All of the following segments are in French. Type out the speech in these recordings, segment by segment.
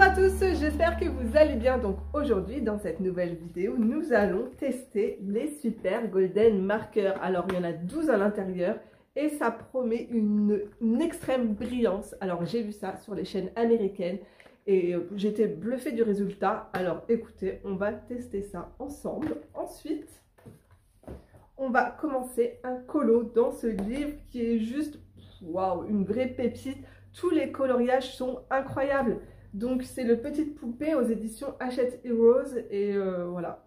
à tous, j'espère que vous allez bien. Donc aujourd'hui, dans cette nouvelle vidéo, nous allons tester les super golden markers. Alors il y en a 12 à l'intérieur et ça promet une extrême brillance. Alors j'ai vu ça sur les chaînes américaines et j'étais bluffée du résultat. Alors écoutez, on va tester ça ensemble. Ensuite, on va commencer un colo dans ce livre qui est juste, waouh, une vraie pépite. Tous les coloriages sont incroyables. Donc c'est le Petite Poupée aux éditions Hachette Heroes et voilà,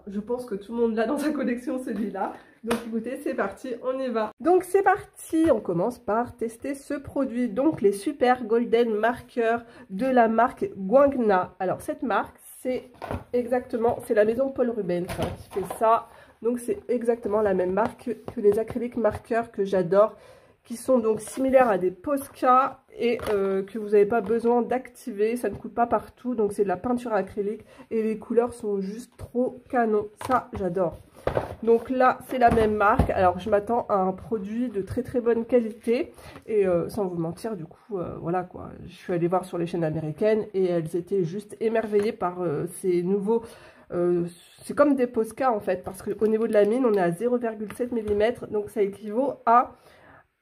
je pense que tout le monde l'a dans sa collection celui-là. Donc écoutez, c'est parti, on y va. Donc c'est parti, on commence par tester ce produit. Donc les super golden markers de la marque Guangna. Alors cette marque, c'est la maison Paul Rubens qui fait ça. Donc c'est exactement la même marque que les acryliques marqueurs que j'adore, qui sont donc similaires à des Posca et que vous n'avez pas besoin d'activer, ça ne coule pas partout, donc c'est de la peinture acrylique et les couleurs sont juste trop canon, ça j'adore. Donc là c'est la même marque, alors je m'attends à un produit de très très bonne qualité et sans vous mentir du coup voilà quoi, je suis allée voir sur les chaînes américaines et elles étaient juste émerveillées par ces nouveaux... c'est comme des Posca en fait, parce qu'au niveau de la mine on est à 0,7 mm, donc ça équivaut à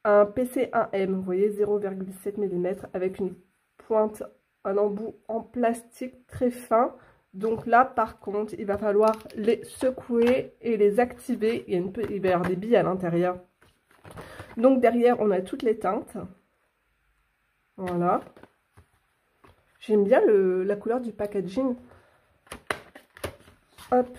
un PC1M, vous voyez, 0,7 mm avec une pointe, un embout en plastique très fin. Donc là, par contre, il va falloir les secouer et les activer. Il va y avoir des billes à l'intérieur. Donc derrière, on a toutes les teintes. Voilà. J'aime bien la couleur du packaging. Hop.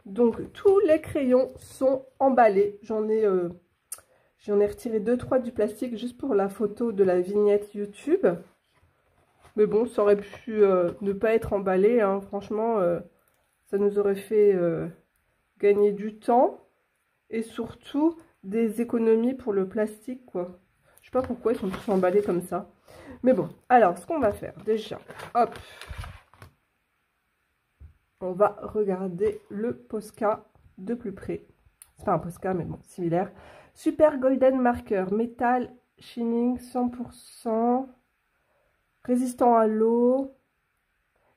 Donc tous les crayons sont emballés. J'en ai retiré 2-3 du plastique juste pour la photo de la vignette YouTube. Mais bon, ça aurait pu ne pas être emballé. Hein. Franchement, ça nous aurait fait gagner du temps. Et surtout, des économies pour le plastique, quoi. Je sais pas pourquoi ils sont tous emballés comme ça. Mais bon, alors, ce qu'on va faire, déjà, hop. On va regarder le Posca de plus près. C'est pas un Posca, mais bon, similaire. Super Golden Marker, métal, shining 100%, résistant à l'eau,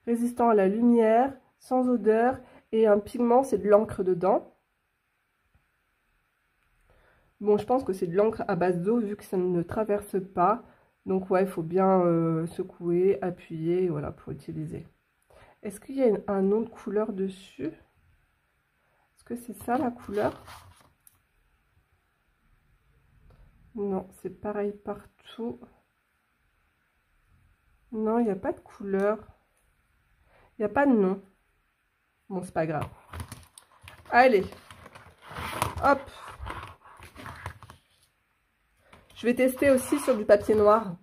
résistant à la lumière, sans odeur, et un pigment, c'est de l'encre dedans. Bon, je pense que c'est de l'encre à base d'eau, vu que ça ne traverse pas. Donc ouais, il faut bien secouer, appuyer, voilà, pour utiliser. Est-ce qu'il y a un nom de couleur dessus? Est-ce que c'est ça la couleur? Non, c'est pareil partout. Non, il n'y a pas de couleur. Il n'y a pas de nom. Bon, c'est pas grave. Allez. Hop. Je vais tester aussi sur du papier noir.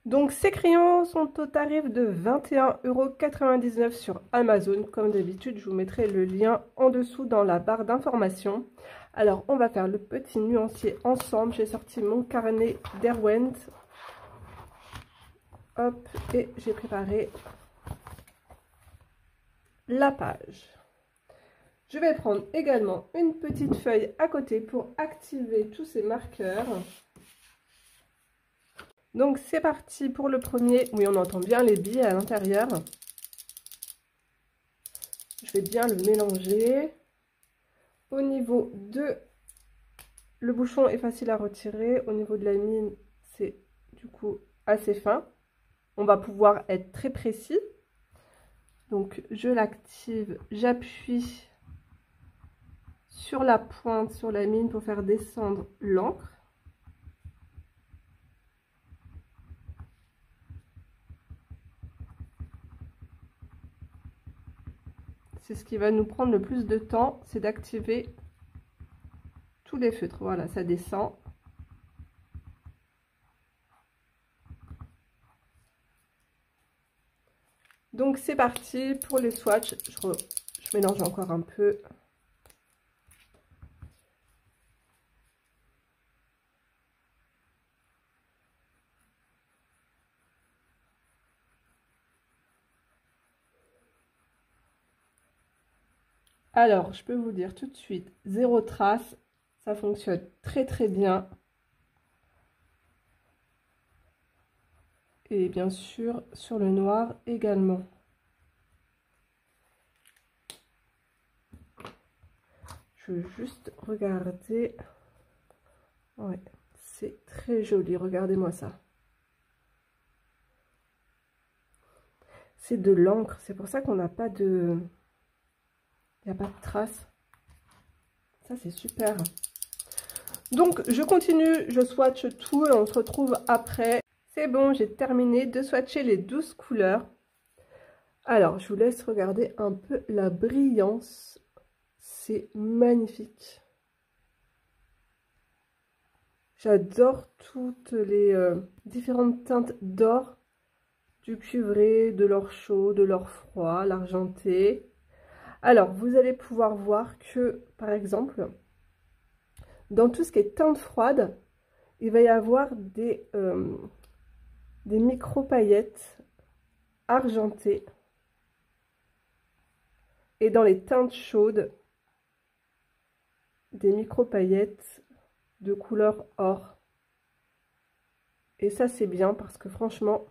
Donc, ces crayons sont au tarif de 21,99 € sur Amazon. Comme d'habitude, je vous mettrai le lien en dessous dans la barre d'informations. Alors, on va faire le petit nuancier ensemble. J'ai sorti mon carnet Derwent. Hop, et j'ai préparé la page. Je vais prendre également une petite feuille à côté pour activer tous ces marqueurs. Donc, c'est parti pour le premier. Oui, on entend bien les billes à l'intérieur. Je vais bien le mélanger. Au niveau de... Le bouchon est facile à retirer. Au niveau de la mine, c'est du coup assez fin. On va pouvoir être très précis. Donc, je l'active. J'appuie sur la pointe, sur la mine pour faire descendre l'encre. C'est ce qui va nous prendre le plus de temps, c'est d'activer tous les feutres. Voilà, ça descend. Donc c'est parti pour les swatchs. Je mélange encore un peu. Alors, je peux vous dire tout de suite, zéro trace, ça fonctionne très très bien. Et bien sûr, sur le noir également. Je veux juste regarder. Ouais, c'est très joli, regardez-moi ça. C'est de l'encre, c'est pour ça qu'on n'a pas de... Il n'y a pas de traces. Ça, c'est super. Donc, je continue, je swatche tout et on se retrouve après. C'est bon, j'ai terminé de swatcher les 12 couleurs. Alors, je vous laisse regarder un peu la brillance. C'est magnifique. J'adore toutes les différentes teintes d'or, du cuivré, de l'or chaud, de l'or froid, l'argenté. Alors, vous allez pouvoir voir que, par exemple, dans tout ce qui est teinte froide, il va y avoir des micro-paillettes argentées. Et dans les teintes chaudes, des micro-paillettes de couleur or. Et ça, c'est bien parce que franchement,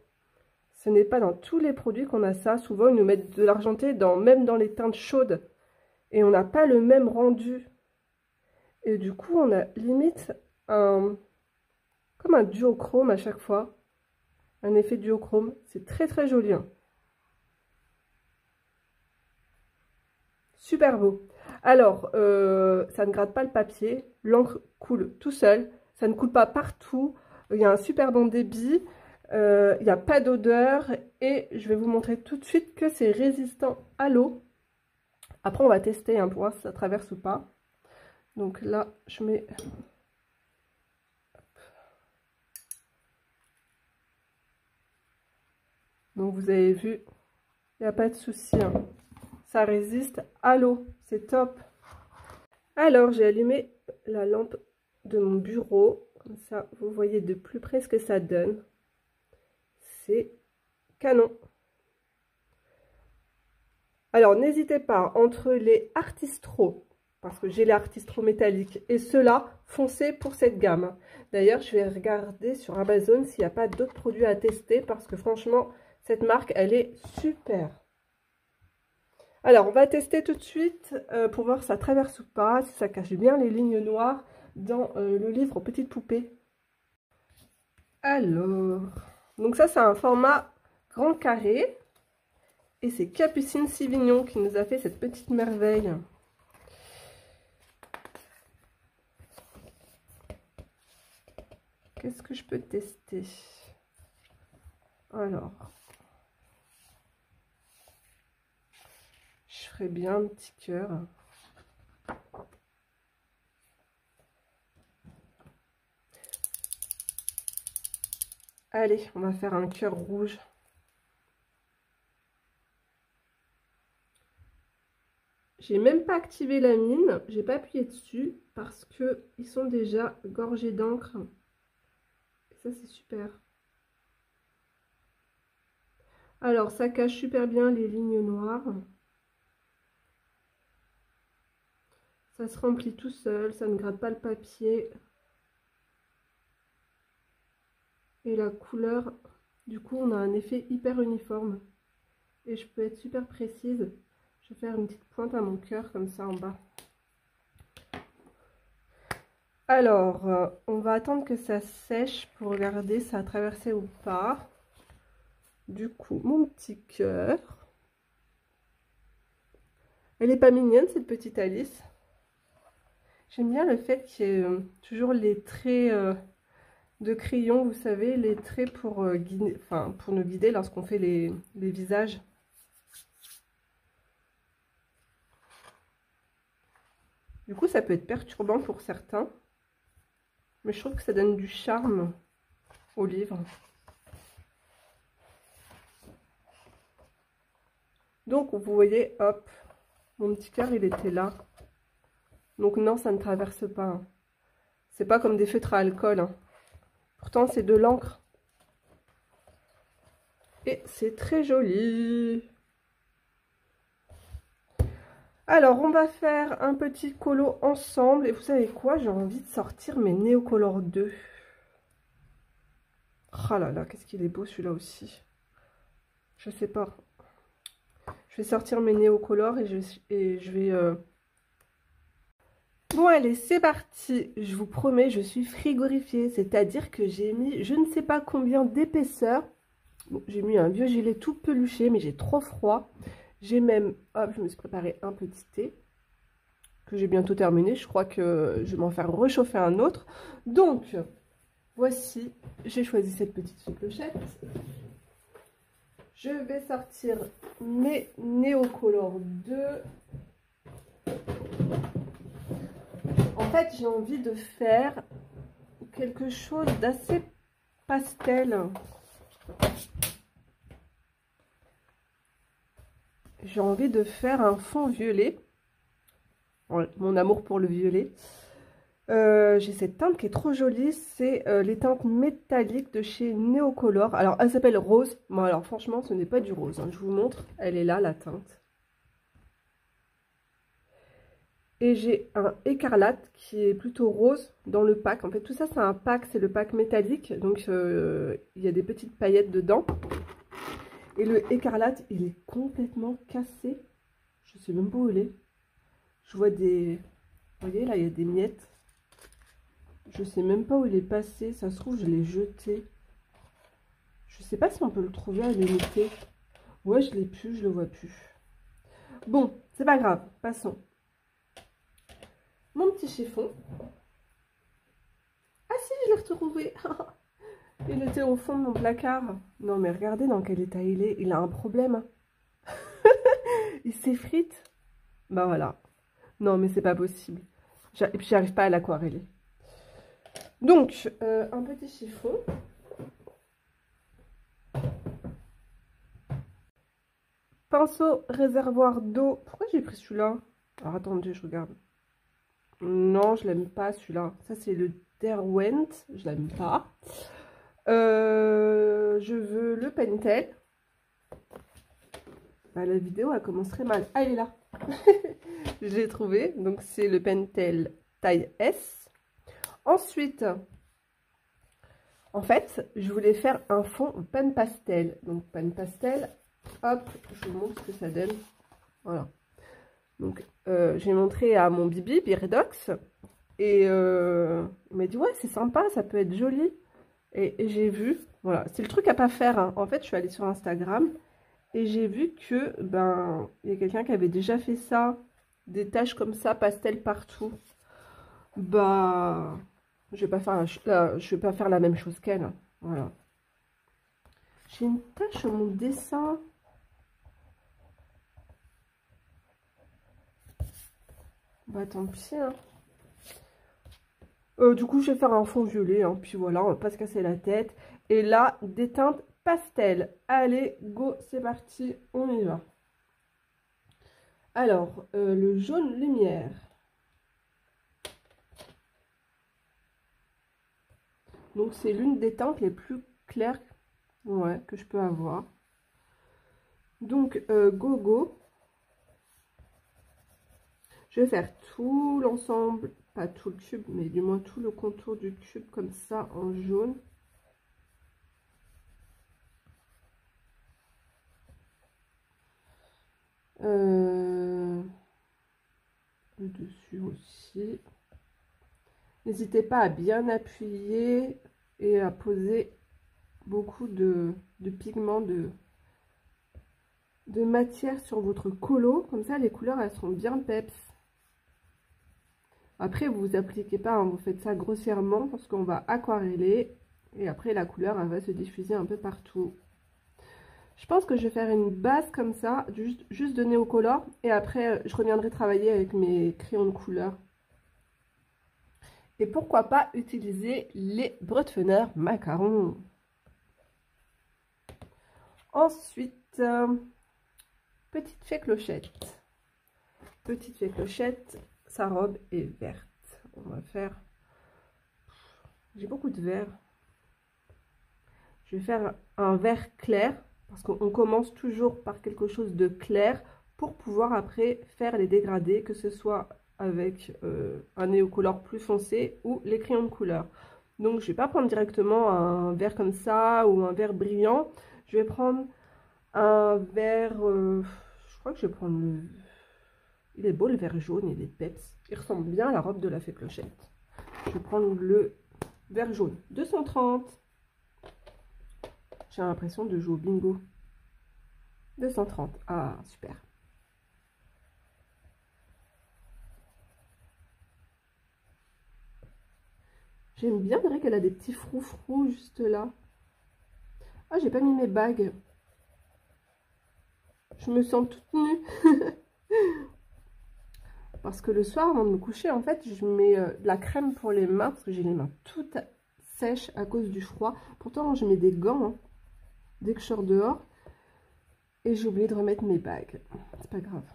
ce n'est pas dans tous les produits qu'on a ça. Souvent, ils nous mettent de l'argenté même dans les teintes chaudes. Et on n'a pas le même rendu. Et du coup, on a limite comme un duochrome à chaque fois. Un effet duochrome. C'est très très joli. Hein. Super beau. Alors, ça ne gratte pas le papier. L'encre coule tout seul. Ça ne coule pas partout. Il y a un super bon débit. Il n'y a pas d'odeur. Et je vais vous montrer tout de suite que c'est résistant à l'eau. Après, on va tester hein, pour voir si ça traverse ou pas. Donc là, je mets... Donc vous avez vu, il n'y a pas de souci. Hein. Ça résiste à l'eau. C'est top. Alors, j'ai allumé la lampe de mon bureau. Comme ça, vous voyez de plus près ce que ça donne. C'est canon. Alors, n'hésitez pas, entre les Artistro, parce que j'ai les Artistro métalliques, et ceux-là, foncez pour cette gamme. D'ailleurs, je vais regarder sur Amazon s'il n'y a pas d'autres produits à tester, parce que franchement, cette marque, elle est super. Alors, on va tester tout de suite pour voir si ça traverse ou pas, si ça cache bien les lignes noires dans le livre Petites Poupées. Alors, donc ça, c'est un format grand carré. Et c'est Capucine Sivignon qui nous a fait cette petite merveille. Qu'est-ce que je peux tester? Alors, je ferai bien un petit cœur. Allez, on va faire un cœur rouge. J'ai même pas activé la mine, j'ai pas appuyé dessus parce que ils sont déjà gorgés d'encre. Et ça c'est super. Alors ça cache super bien les lignes noires. Ça se remplit tout seul, ça ne gratte pas le papier. Et la couleur, du coup on a un effet hyper uniforme. Et je peux être super précise. Je vais faire une petite pointe à mon cœur comme ça en bas. Alors, on va attendre que ça sèche pour regarder si ça a traversé ou pas. Du coup, mon petit cœur. Elle est pas mignonne cette petite Alice. J'aime bien le fait qu'il y ait toujours les traits de crayon, vous savez, les traits pour, guider, pour nous guider lorsqu'on fait les visages. Du coup, ça peut être perturbant pour certains. Mais je trouve que ça donne du charme au livre. Donc, vous voyez, hop, mon petit cœur, il était là. Donc non, ça ne traverse pas. Hein. C'est pas comme des feutres à alcool. Hein. Pourtant, c'est de l'encre. Et c'est très joli. Alors, on va faire un petit colo ensemble. Et vous savez quoi? J'ai envie de sortir mes Neocolor 2. Oh là là, qu'est-ce qu'il est beau celui-là aussi. Je sais pas. Je vais sortir mes néocolores et je vais... Bon allez, c'est parti. Je vous promets, je suis frigorifiée. C'est-à-dire que j'ai mis je ne sais pas combien d'épaisseur. Bon, j'ai mis un vieux gilet tout peluché, mais j'ai trop froid. J'ai même... Hop, je me suis préparé un petit thé que j'ai bientôt terminé. Je crois que je vais m'en faire réchauffer un autre. Donc, voici, j'ai choisi cette petite clochette. Je vais sortir mes Neocolor 2. En fait, j'ai envie de faire quelque chose d'assez pastel. J'ai envie de faire un fond violet. Mon amour pour le violet. J'ai cette teinte qui est trop jolie. C'est les teintes métalliques de chez Neocolor. Alors, elle s'appelle Rose. Bon, alors franchement, ce n'est pas du rose. Hein. Je vous montre. Elle est là, la teinte. Et j'ai un écarlate qui est plutôt rose dans le pack. En fait, tout ça, c'est un pack. C'est le pack métallique. Donc, il y a des petites paillettes dedans. Et le écarlate, il est complètement cassé. Je sais même pas où il est. Je vois des... Vous voyez, là, il y a des miettes. Je sais même pas où il est passé. Ça se trouve, je l'ai jeté. Je sais pas si on peut le trouver à l'unité. Ouais, je l'ai plus, je le vois plus. Bon, c'est pas grave. Passons. Mon petit chiffon. Ah si, je l'ai retrouvé. Il était au fond de mon placard. Non, mais regardez dans quel état il est. Il a un problème. Il s'effrite. Bah voilà. Non, mais c'est pas possible. Et puis, j'arrive pas à l'aquareller. Donc, un petit chiffon. Pinceau réservoir d'eau. Pourquoi j'ai pris celui-là? Alors, attendez, je regarde. Non, je l'aime pas celui-là. Ça, c'est le Derwent. Je l'aime pas. Je veux le Pentel. Bah, la vidéo, elle commence très mal. Ah, il est là. Je l'ai trouvé. Donc, c'est le Pentel taille S. Ensuite, en fait, je voulais faire un fond pan pastel. Donc, pan pastel, hop, je vous montre ce que ça donne. Voilà. Donc, j'ai montré à mon bibi, Biridox, et il m'a dit, ouais, c'est sympa, ça peut être joli. Et j'ai vu, voilà, c'est le truc à pas faire. Hein. En fait, je suis allée sur Instagram et j'ai vu que, ben, il y a quelqu'un qui avait déjà fait ça, des taches comme ça, pastel partout. Bah, je vais pas faire la même chose qu'elle. Hein. Voilà. J'ai une tache sur mon dessin. Bah tant pis. Hein. Du coup, je vais faire un fond violet. Hein, puis voilà, on va pas se casser la tête. Et là, des teintes pastel. Allez, go, c'est parti, on y va. Alors, le jaune lumière. Donc, c'est l'une des teintes les plus claires que je peux avoir. Donc, go. Je vais faire tout l'ensemble, pas tout le cube, mais du moins tout le contour du cube comme ça en jaune. Le dessus aussi. N'hésitez pas à bien appuyer et à poser beaucoup de pigments, de matière sur votre colo. Comme ça, les couleurs, elles seront bien peps. Après, vous vous appliquez pas, hein, vous faites ça grossièrement parce qu'on va aquareller. Et après, la couleur, elle va se diffuser un peu partout. Je pense que je vais faire une base comme ça, juste de Neocolor. Et après, je reviendrai travailler avec mes crayons de couleur. Et pourquoi pas utiliser les Brutfener macarons. Ensuite, petite fée clochette. Petite fée clochette, sa robe est verte. On va faire... J'ai beaucoup de vert. Je vais faire un vert clair. Parce qu'on commence toujours par quelque chose de clair pour pouvoir après faire les dégradés, que ce soit avec un néocolor plus foncé ou les crayons de couleur. Donc, je ne vais pas prendre directement un vert comme ça ou un vert brillant. Je vais prendre un vert... je crois que je vais prendre le... Il est beau le vert jaune, il est peps. Il ressemble bien à la robe de la fée Clochette. Je vais prendre le vert jaune. 230. J'ai l'impression de jouer au bingo. 230. Ah, super. J'aime bien, c'est vrai qu'elle a des petits froufrous juste là. Ah, j'ai pas mis mes bagues. Je me sens toute nue. Parce que le soir, avant de me coucher, en fait, je mets de la crème pour les mains. Parce que j'ai les mains toutes sèches à cause du froid. Pourtant, je mets des gants hein, dès que je sors dehors. Et j'ai oublié de remettre mes bagues. C'est pas grave.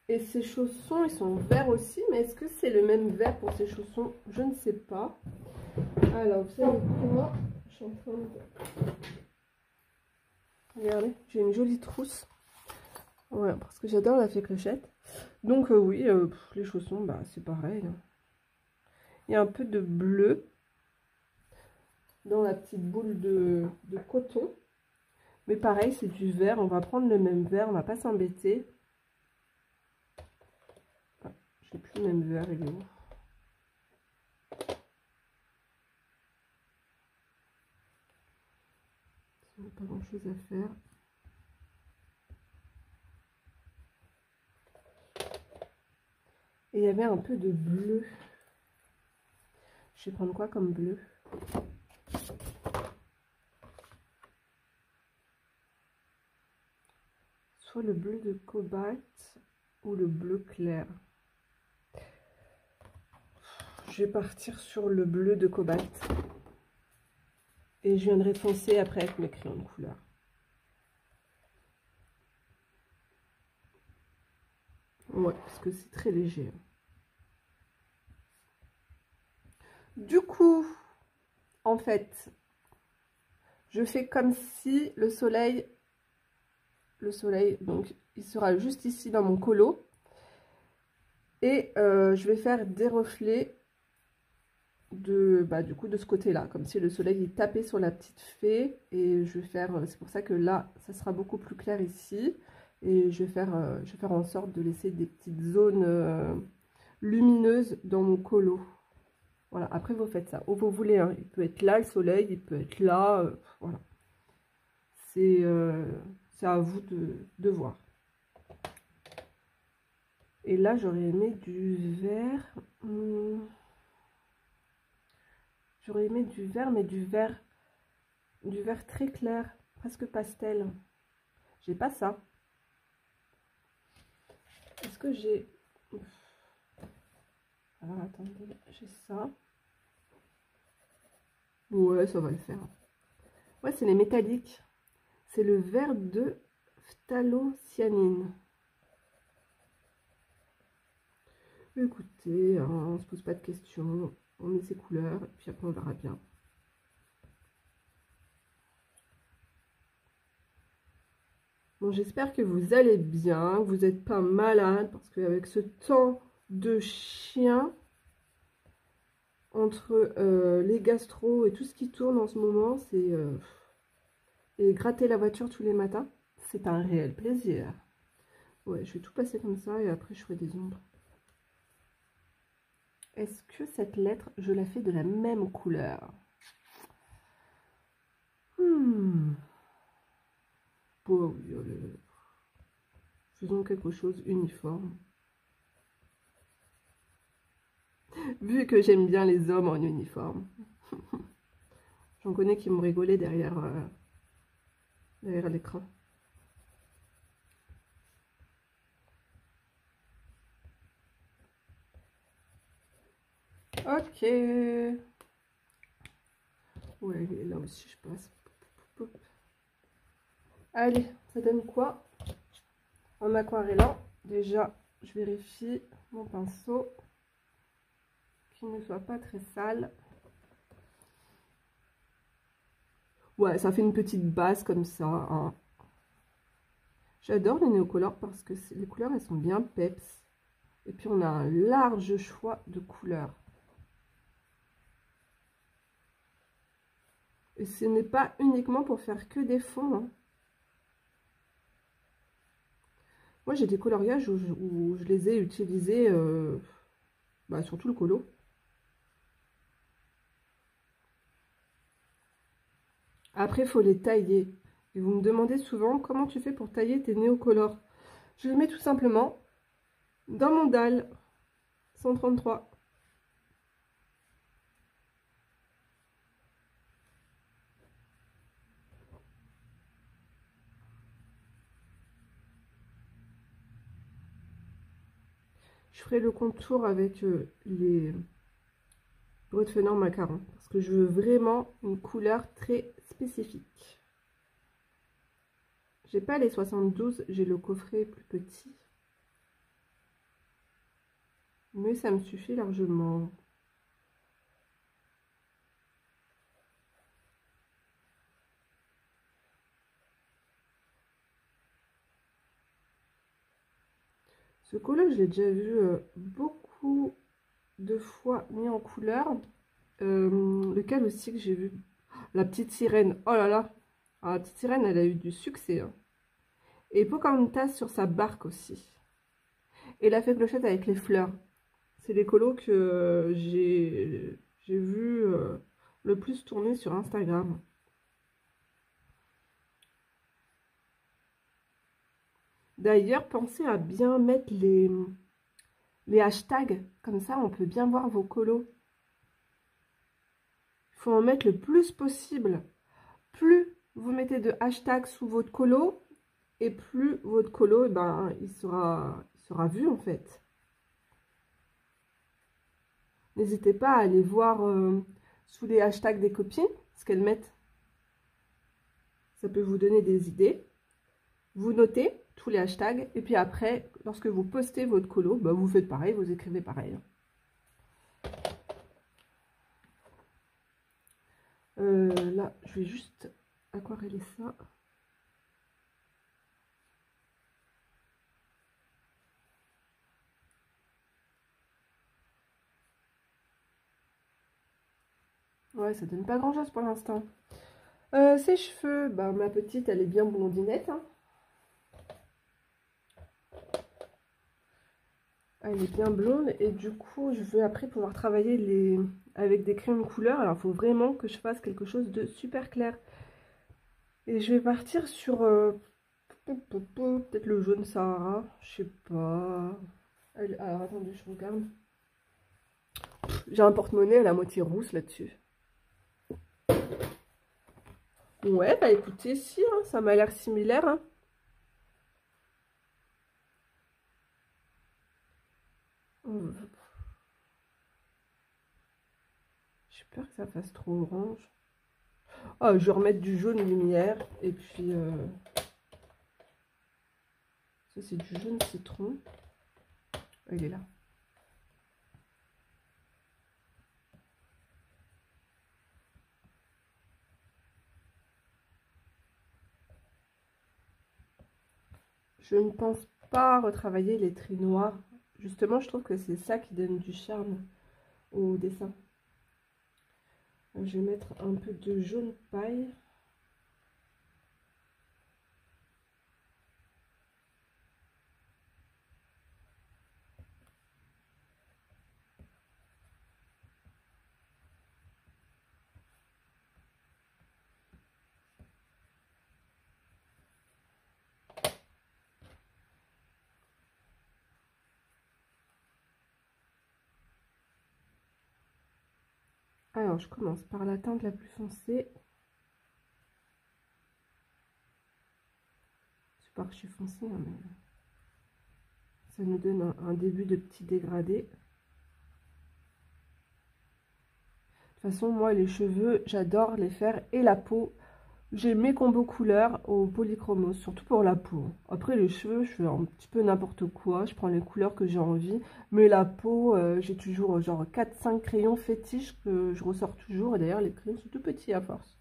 Et ces chaussons, ils sont verts aussi. Mais est-ce que c'est le même vert pour ces chaussons? Je ne sais pas. Alors, vous savez quoi? Je suis en train de... Regardez, j'ai une jolie trousse. Ouais, parce que j'adore la fée Clochette. Donc oui, les chaussons, bah, c'est pareil. Hein. Il y a un peu de bleu dans la petite boule de coton. Mais pareil, c'est du vert. On va prendre le même vert, on va pas s'embêter. Ah, j'ai plus le même vert, il est où? Il n'y a pas grand chose à faire. Et il y avait un peu de bleu. Je vais prendre quoi comme bleu? Soit le bleu de cobalt ou le bleu clair. Je vais partir sur le bleu de cobalt. Et je viendrai foncer après avec mes crayons de couleur. Ouais, parce que c'est très léger. Du coup, en fait, je fais comme si le soleil, donc il sera juste ici dans mon colo. Et je vais faire des reflets de, du coup, de ce côté-là, comme si le soleil il tapait sur la petite fée. Et je vais faire, c'est pour ça que là, ça sera beaucoup plus clair ici. Et je vais faire en sorte de laisser des petites zones lumineuses dans mon colo. Voilà, après vous faites ça où vous voulez, hein. Il peut être là le soleil, il peut être là, voilà. C'est à vous de voir. Et là, j'aurais aimé du vert. J'aurais aimé du vert, mais du vert très clair, presque pastel. J'ai pas ça. Est-ce que j'ai... Alors, attendez, j'ai ça. Ouais, ça va le faire. Ouais, c'est les métalliques. C'est le vert de phthalocyanine. Écoutez, hein, on se pose pas de questions. On met ses couleurs, et puis après on verra bien. Bon, j'espère que vous allez bien, que vous n'êtes pas malade, parce qu'avec ce temps de chien, entre les gastro et tout ce qui tourne en ce moment, c'est... et gratter la voiture tous les matins, c'est un réel plaisir. Ouais, je vais tout passer comme ça, et après je ferai des ombres. Est-ce que cette lettre, je la fais de la même couleur? Oh, faisons quelque chose uniforme. Vu que j'aime bien les hommes en uniforme. J'en connais qui m'ont rigolé derrière l'écran. Ok. Ouais, là aussi je passe. Allez, ça donne quoi en aquarellant? Déjà, je vérifie mon pinceau qu'il ne soit pas très sale. Ouais, ça fait une petite base comme ça. Hein. J'adore les néocolores parce que les couleurs, elles sont bien peps. Et puis on a un large choix de couleurs. Et ce n'est pas uniquement pour faire que des fonds, hein. Moi j'ai des coloriages où je les ai utilisés sur tout le colo. Après il faut les tailler. Et vous me demandez souvent comment tu fais pour tailler tes néocolores. Je les mets tout simplement dans mon dalle 133. Je ferai le contour avec les Bretfelner macaron parce que je veux vraiment une couleur très spécifique. J'ai pas les 72, j'ai le coffret plus petit. Mais ça me suffit largement. Ce colo, je l'ai déjà vu beaucoup de fois mis en couleur. Lequel aussi que j'ai vu? La petite sirène. Oh là là! Ah, la petite sirène, elle a eu du succès, hein. Et Pocahontas sur sa barque aussi. Et la fée clochette avec les fleurs. C'est les colos que j'ai vu le plus tourner sur Instagram. D'ailleurs, pensez à bien mettre les hashtags. Comme ça, on peut bien voir vos colos. Il faut en mettre le plus possible. Plus vous mettez de hashtags sous votre colo, et plus votre colo, il sera vu en fait. N'hésitez pas à aller voir sous les hashtags des copines ce qu'elles mettent. Ça peut vous donner des idées. Vous notez tous les hashtags et puis après, lorsque vous postez votre colo, vous faites pareil, vous écrivez pareil. Là, je vais juste aquareller ça. Ouais, ça donne pas grand chose pour l'instant. Ses cheveux, ma petite, elle est bien blondinette, hein. Elle est bien blonde et du coup, je veux après pouvoir travailler avec des crayons de couleur. Alors, il faut vraiment que je fasse quelque chose de super clair. Et je vais partir sur peut-être le jaune Sahara, je sais pas. Alors, attendez, je regarde. J'ai un porte-monnaie à la moitié rousse là-dessus. Ouais, écoutez, si, hein, ça m'a l'air similaire, hein. J'ai peur que ça fasse trop orange. Ah, je vais remettre du jaune lumière. Et puis, ça c'est du jaune citron. Il est là. Je ne pense pas retravailler les traits noirs. Justement, je trouve que c'est ça qui donne du charme au dessin. Je vais mettre un peu de jaune paille. Alors, je commence par la teinte la plus foncée. C'est pas que je suis foncée, hein, mais ça nous donne un début de petit dégradé. De toute façon, moi, les cheveux, j'adore les faire et la peau. J'ai mes combos couleurs au polychromos, surtout pour la peau. Après, les cheveux, je fais un petit peu n'importe quoi. Je prends les couleurs que j'ai envie. Mais la peau, j'ai toujours genre 4-5 crayons fétiches que je ressors toujours. Et d'ailleurs, les crayons sont tout petits à force.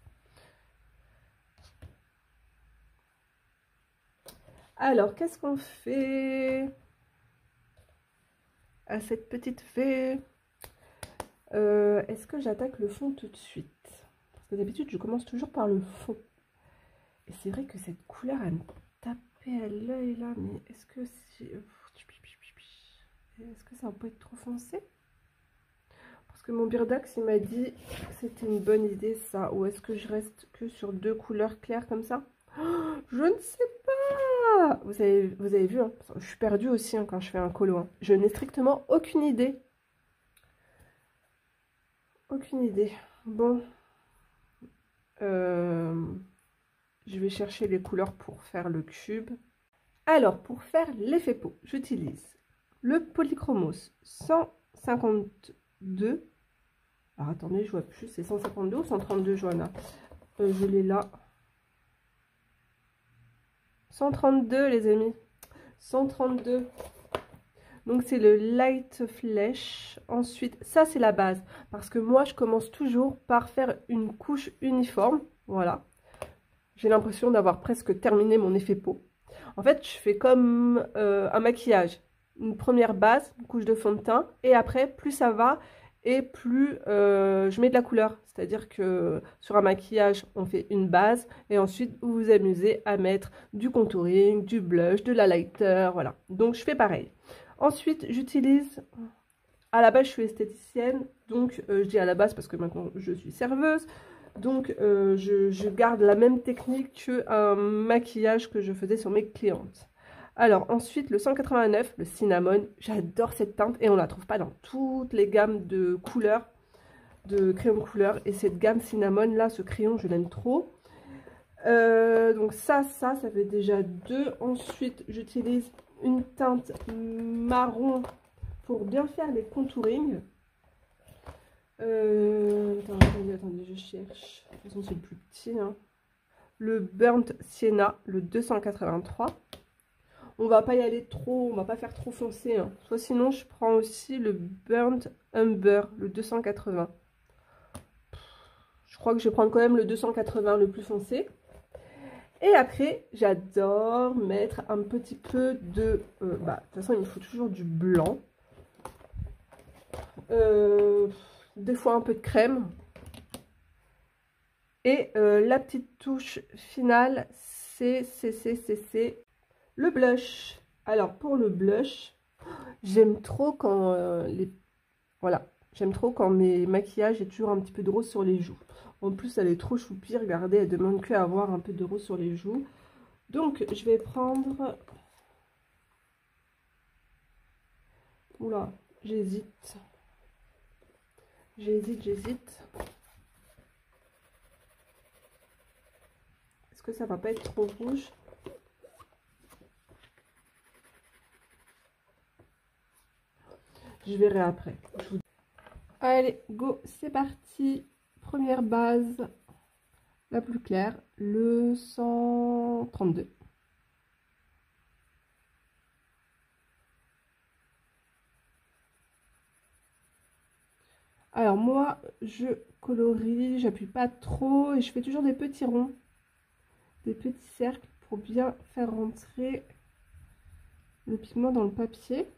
Alors, qu'est-ce qu'on fait? à cette petite fée. Est-ce que j'attaque le fond tout de suite? Parce que d'habitude, je commence toujours par le fond. Et c'est vrai que cette couleur, elle me tapait à l'œil là. Mais est-ce que ça va pas être trop foncé? Parce que mon Birdax, il m'a dit que c'était une bonne idée ça. Ou est-ce que je reste que sur 2 couleurs claires comme ça? Oh, je ne sais pas. Vous avez vu, hein, je suis perdue aussi hein, quand je fais un colo. Hein. Je n'ai strictement aucune idée. Aucune idée. Bon. Je vais chercher les couleurs pour faire le cube. Alors, pour faire l'effet peau, j'utilise le Polychromos 152. Alors, attendez, je vois plus, c'est 152 ou 132, Johanna? Je l'ai là. 132, les amis. 132. Donc, c'est le Light Flesh. Ensuite, ça, c'est la base. Parce que moi, je commence toujours par faire une couche uniforme. Voilà. J'ai l'impression d'avoir presque terminé mon effet peau. En fait, je fais comme un maquillage. Une première base, une couche de fond de teint. Et après, plus ça va et plus je mets de la couleur. C'est-à-dire que sur un maquillage, on fait une base. Et ensuite, vous vous amusez à mettre du contouring, du blush, de la lighter. Voilà. Donc, je fais pareil. Ensuite, j'utilise... À la base, je suis esthéticienne. Donc, je dis à la base parce que maintenant, je suis serveuse. Donc, je garde la même technique qu'un maquillage que je faisais sur mes clientes. Alors, ensuite, le 189, le cinnamon. J'adore cette teinte et on ne la trouve pas dans toutes les gammes de couleurs, de crayons de couleur. Et cette gamme cinnamon, là, ce crayon, je l'aime trop. Donc, ça fait déjà 2. Ensuite, j'utilise une teinte marron pour bien faire les contourings. Attendez, je cherche. De toute façon, c'est le plus petit. Hein. Le Burnt Sienna, le 283. On va pas y aller trop, on va pas faire trop foncé. Hein. Soit sinon, je prends aussi le Burnt Umber, le 280. Je crois que je vais prendre quand même le 280, le plus foncé. Et après, j'adore mettre un petit peu de... de toute façon, il me faut toujours du blanc. Des fois un peu de crème. Et la petite touche finale, c'est le blush. Alors pour le blush, j'aime trop quand j'aime trop quand mes maquillages, j'ai toujours un petit peu de rose sur les joues. En plus, elle est trop choupie, regardez, elle demande que à avoir un peu de rose sur les joues. Donc je vais prendre... Oula, j'hésite. J'hésite. Est-ce que ça va pas être trop rouge? Je verrai après. Allez, go, c'est parti. Première base, la plus claire, le 132. Alors moi, je colorie, j'appuie pas trop et je fais toujours des petits ronds, des petits cercles pour bien faire rentrer le pigment dans le papier.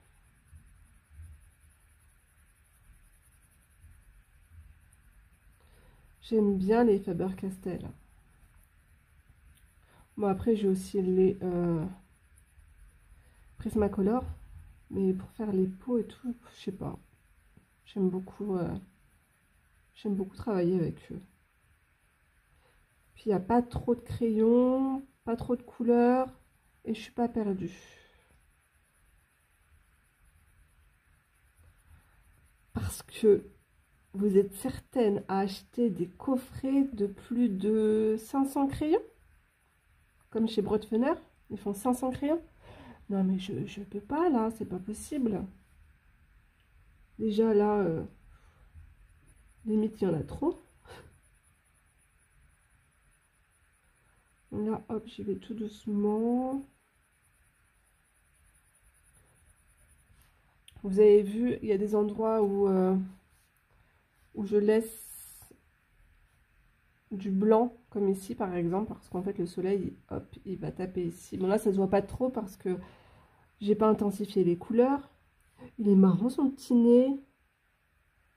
J'aime bien les Faber-Castell. Bon, après, j'ai aussi les Prismacolor. Mais pour faire les peaux et tout, je sais pas. J'aime beaucoup travailler avec eux. Puis, il n'y a pas trop de crayons, pas trop de couleurs. Et je suis pas perdue. Parce que... Vous êtes certaine à acheter des coffrets de plus de 500 crayons? Comme chez Brodfenner, ils font 500 crayons. Non mais je peux pas là, c'est pas possible. Déjà là, limite il y en a trop. Là, hop, j'y vais tout doucement. Vous avez vu, il y a des endroits où je laisse du blanc, comme ici par exemple, parce qu'en fait le soleil, hop, il va taper ici. Bon là ça se voit pas trop parce que j'ai pas intensifié les couleurs. Il est marrant son petit nez.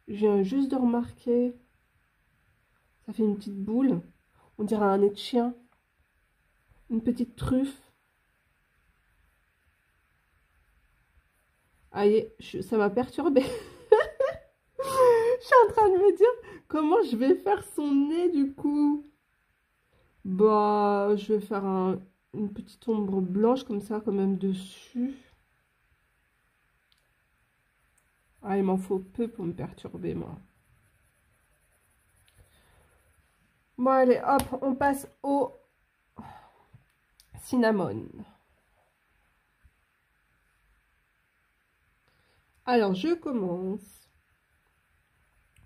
Je viens juste de remarquer. Ça fait une petite boule. On dirait un nez de chien. Une petite truffe. Aïe, ça m'a perturbée. Je suis en train de me dire comment je vais faire son nez du coup. Bah, je vais faire une petite ombre blanche comme ça quand même dessus. Ah, il m'en faut peu pour me perturber moi. Bon allez, hop, on passe au cinnamon. Alors, je commence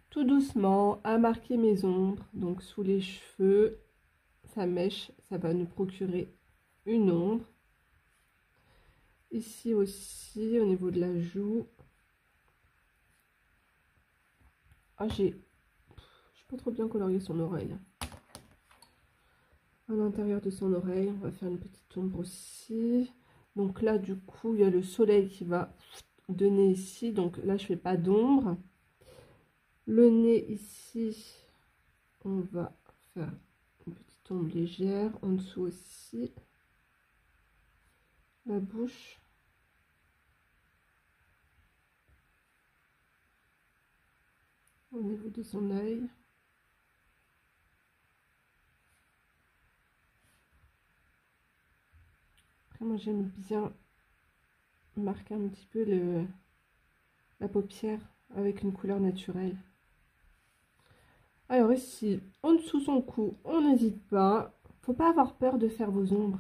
tout doucement à marquer mes ombres. Donc, sous les cheveux, sa mèche, ça va nous procurer une ombre. Ici aussi, au niveau de la joue. Ah, je sais pas trop bien colorier son oreille. À l'intérieur de son oreille, on va faire une petite ombre aussi. Donc là, du coup, il y a le soleil qui va donner ici. Donc là, je fais pas d'ombre. Le nez ici, on va faire une petite ombre légère. En dessous aussi. La bouche. Au niveau de son œil. Après, moi, j'aime bien marquer un petit peu la paupière avec une couleur naturelle. Alors ici, en dessous son cou, on n'hésite pas. Faut pas avoir peur de faire vos ombres.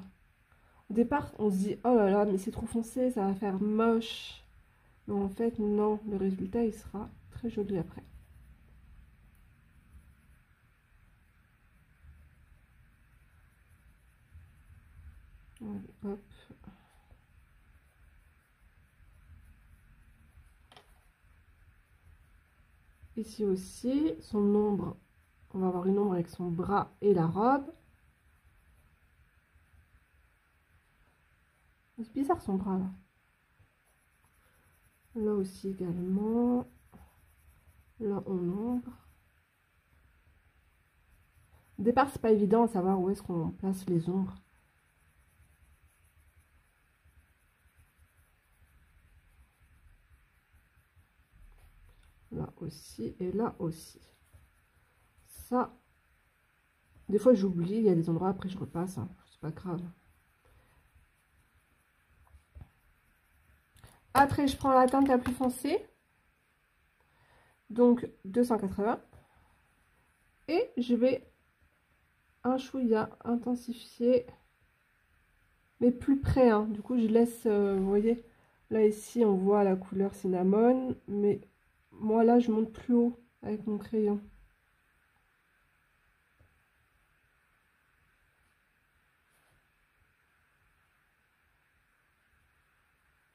Au départ, on se dit, oh là là, mais c'est trop foncé, ça va faire moche. Mais en fait, non, le résultat, il sera très joli après. Allez, hop. Ici aussi, son ombre, on va avoir une ombre avec son bras et la robe. C'est bizarre son bras là. Là aussi également. Là en ombre. Au départ, c'est pas évident à savoir où est-ce qu'on place les ombres. Là aussi et là aussi. Ça, des fois j'oublie, il y a des endroits, après je repasse, hein, c'est pas grave. Après, je prends la teinte la plus foncée, donc 280, et je vais un chouïa intensifier, mais plus près, hein. Du coup je laisse, vous voyez, là ici on voit la couleur cinnamon, mais moi là je monte plus haut avec mon crayon.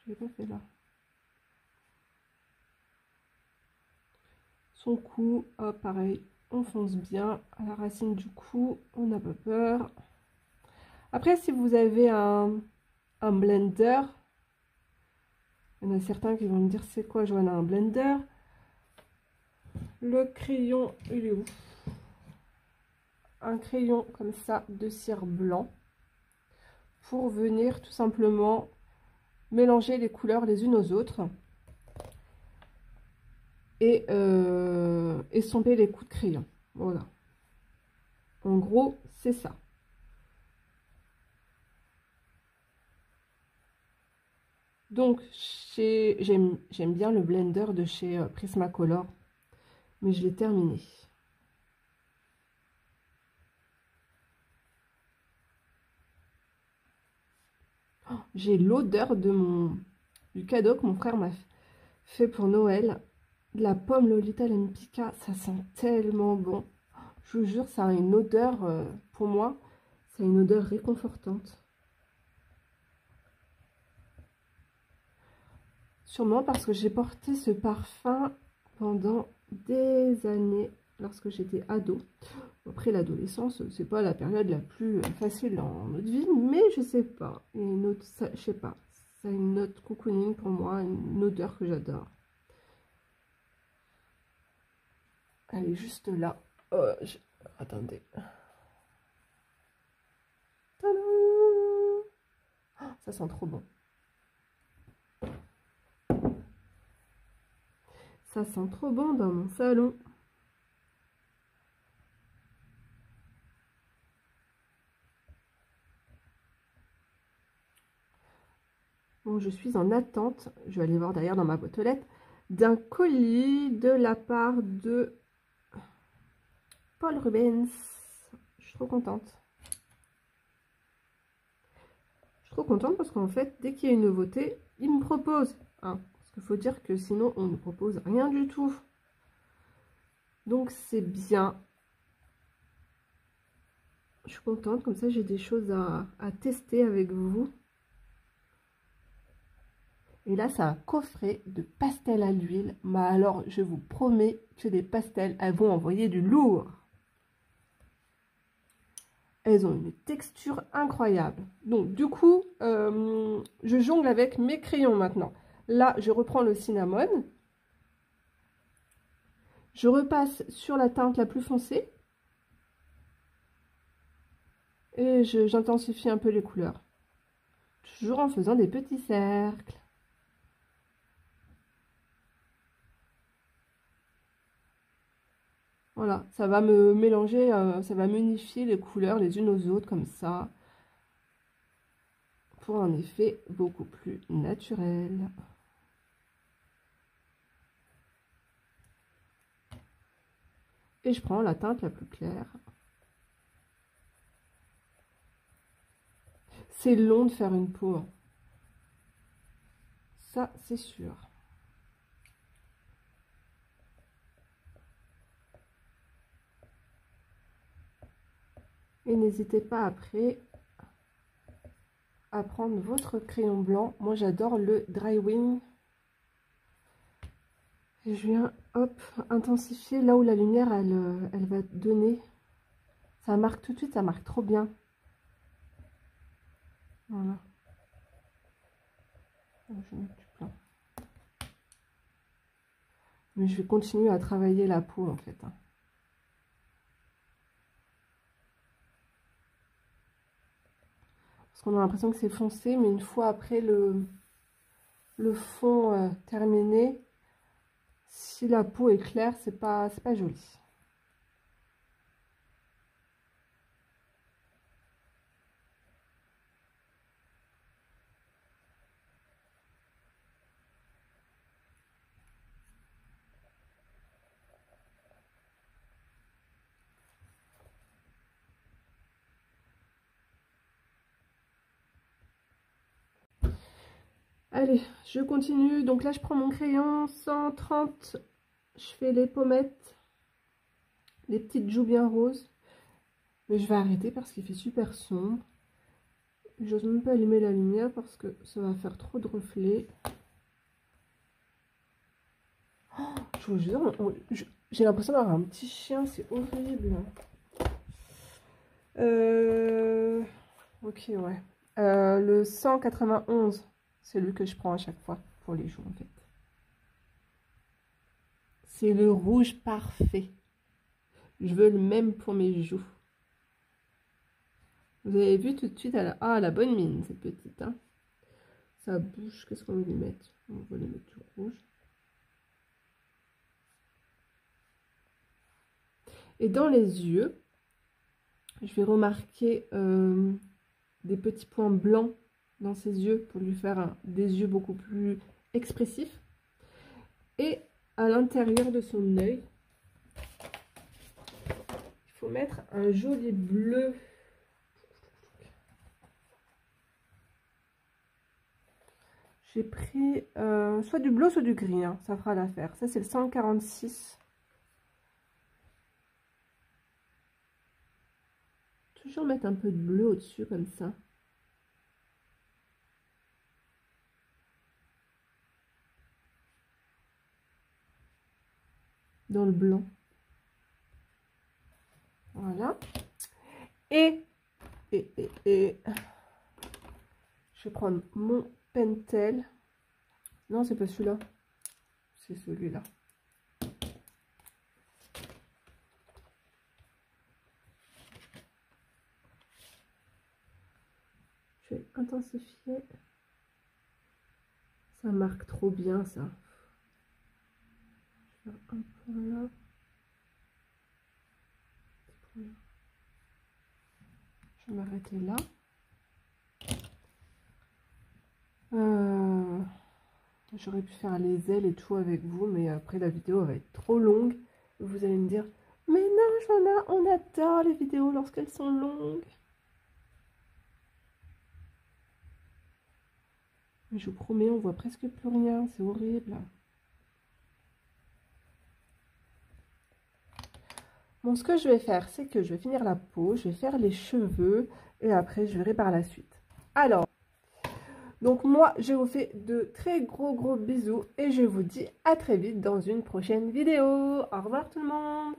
Je l'ai pas fait là. Son cou, hop, pareil, on fonce bien à la racine du cou, on n'a pas peur. Après, si vous avez un blender, il y en a certains qui vont me dire c'est quoi Johanna, un blender? Le crayon, il est où? Un crayon comme ça de cire blanc pour venir tout simplement mélanger les couleurs les unes aux autres et estomper les coups de crayon. Voilà. En gros, c'est ça. Donc, j'aime bien le blender de chez Prismacolor, mais je l'ai terminé. Oh, j'ai l'odeur du cadeau que mon frère m'a fait pour Noël. De la pomme Lolita Lempicka, ça sent tellement bon. Je vous jure, ça a une odeur, pour moi, ça a une odeur réconfortante. Sûrement parce que j'ai porté ce parfum pendant des années lorsque j'étais ado. Après l'adolescence, c'est pas la période la plus facile dans notre vie, mais je sais pas. Et une autre, je sais pas. Ça a une note cocooning pour moi, une odeur que j'adore. Elle est juste là. Attendez. Tadam! Oh, ça sent trop bon. Ça sent trop bon dans mon salon. Bon, je suis en attente, je vais aller voir derrière dans ma boîte aux lettres, d'un colis de la part de Paul Rubens. Je suis trop contente. Je suis trop contente parce qu'en fait, dès qu'il y a une nouveauté, il me propose. Hein, parce qu'il faut dire que sinon, on ne propose rien du tout. Donc, c'est bien. Je suis contente, comme ça, j'ai des choses à tester avec vous. Et là, c'est un coffret de pastels à l'huile. Mais alors, je vous promets que les pastels, elles vont envoyer du lourd. Elles ont une texture incroyable. Donc, du coup, je jongle avec mes crayons maintenant. Là, je reprends le cinnamon. Je repasse sur la teinte la plus foncée. Et j'intensifie un peu les couleurs. Toujours en faisant des petits cercles. Voilà, ça va me mélanger, ça va m'unifier les couleurs les unes aux autres comme ça. Pour un effet beaucoup plus naturel. Et je prends la teinte la plus claire. C'est long de faire une peau. Ça, c'est sûr. Et n'hésitez pas après à prendre votre crayon blanc. Moi, j'adore le Dry Wing. Et je viens, hop, intensifier là où la lumière, elle va donner. Ça marque tout de suite, ça marque trop bien. Voilà. Je vais mettre du blanc. Mais je vais continuer à travailler la peau, en fait. Parce qu'on a l'impression que c'est foncé, mais une fois après le fond terminé, si la peau est claire, c'est pas joli. Allez, je continue. Donc là, je prends mon crayon 130. Je fais les pommettes, les petites joues bien roses. Mais je vais arrêter parce qu'il fait super sombre. J'ose même pas allumer la lumière parce que ça va faire trop de reflets. Oh, je vous jure, j'ai l'impression d'avoir un petit chien, c'est horrible. Ok, ouais. Le 191, c'est lui que je prends à chaque fois pour les joues, en fait. C'est le rouge parfait. Je veux le même pour mes joues. Vous avez vu tout de suite, elle a la bonne mine, cette petite. Hein. Sa bouche, qu'est-ce qu'on va lui mettre? On va lui mettre du rouge. Et dans les yeux, je vais remarquer des petits points blancs dans ses yeux pour lui faire des yeux beaucoup plus expressifs. Et à l'intérieur de son œil, il faut mettre un joli bleu. J'ai pris soit du bleu, soit du gris, hein, ça fera l'affaire. Ça, c'est le 146. Toujours mettre un peu de bleu au-dessus, comme ça. Dans le blanc. Voilà. Et je vais prendre mon Pentel. Non, c'est pas celui-là. C'est celui-là. Je vais intensifier. Ça marque trop bien, ça. Je vais faire un point là. Je vais m'arrêter là. J'aurais pu faire les ailes et tout avec vous, mais après la vidéo va être trop longue. Vous allez me dire, mais non, Joanna, on adore les vidéos lorsqu'elles sont longues. Mais je vous promets, on voit presque plus rien, c'est horrible. Bon, ce que je vais faire, c'est que je vais finir la peau, je vais faire les cheveux et après je verrai par la suite. Alors, donc moi, je vous fais de très gros bisous et je vous dis à très vite dans une prochaine vidéo. Au revoir tout le monde!